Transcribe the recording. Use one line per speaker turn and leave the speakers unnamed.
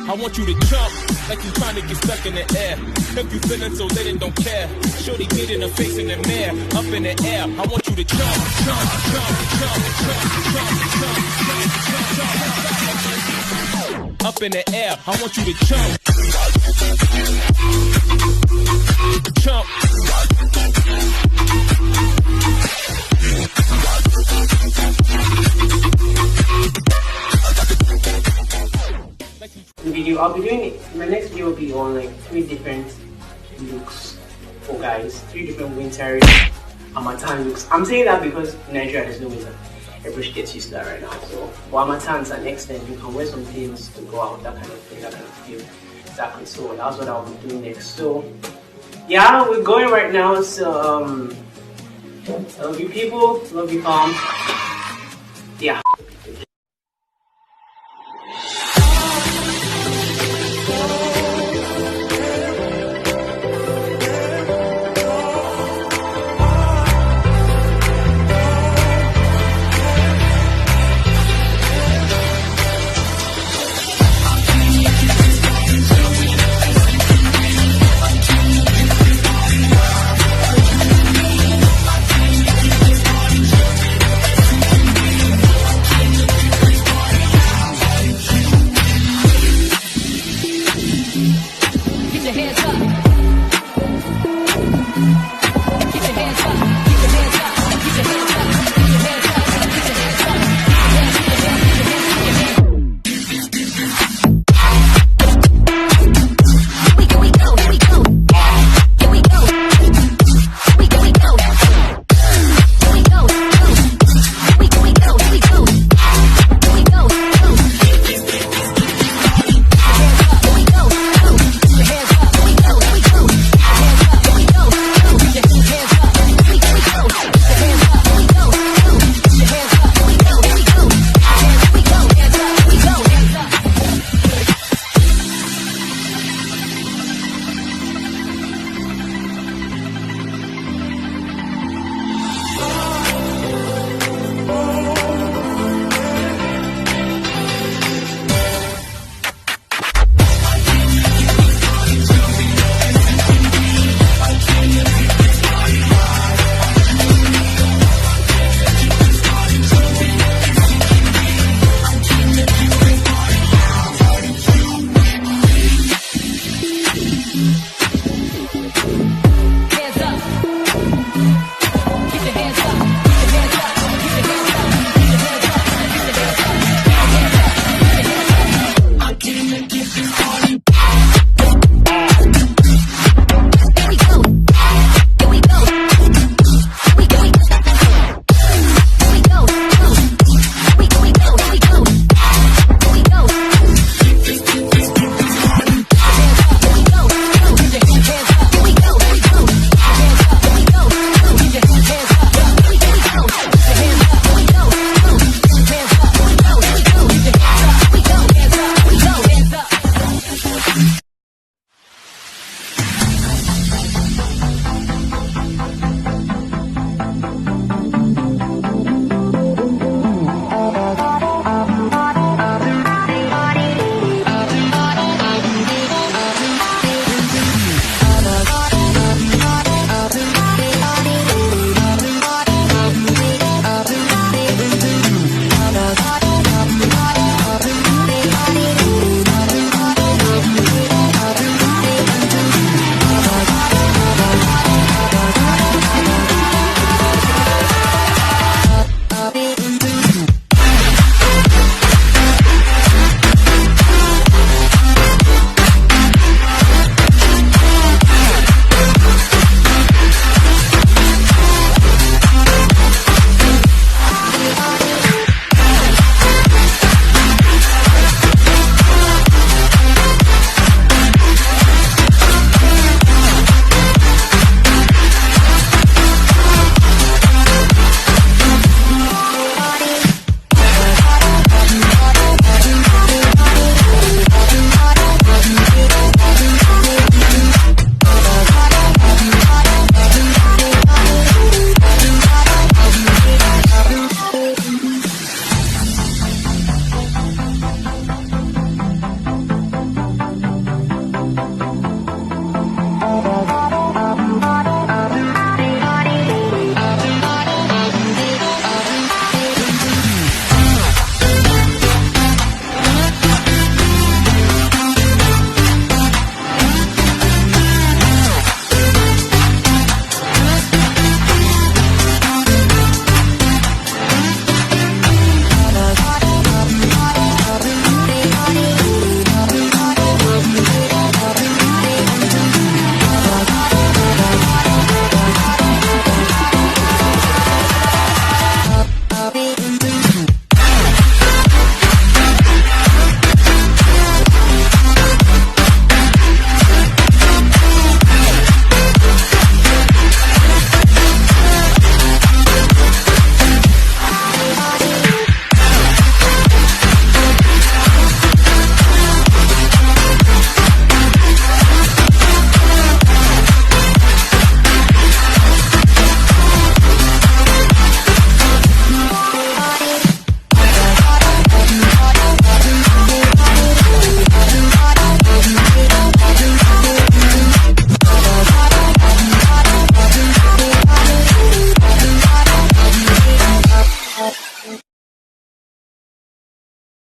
I want you to jump like you trying to get stuck in the air. If you feeling so lit and don't care, shorty beat in the face in the mirror, up in the air. I want you to jump, jump, jump, jump, jump, jump, jump, jump, jump, up in the air. I want you to jump, jump.
Video I'll be doing it. My next video will be on like 3 different looks for guys, 3 different winter Harmattan looks. I'm saying that because in Nigeria there's no winter. Everybody gets used to that right now. So for Harmattan to an extent, you can wear some things to go out, that kind of thing, that kind of feel. Exactly. So that's what I'll be doing next. So yeah, we're going right now. So love you people, love you fam.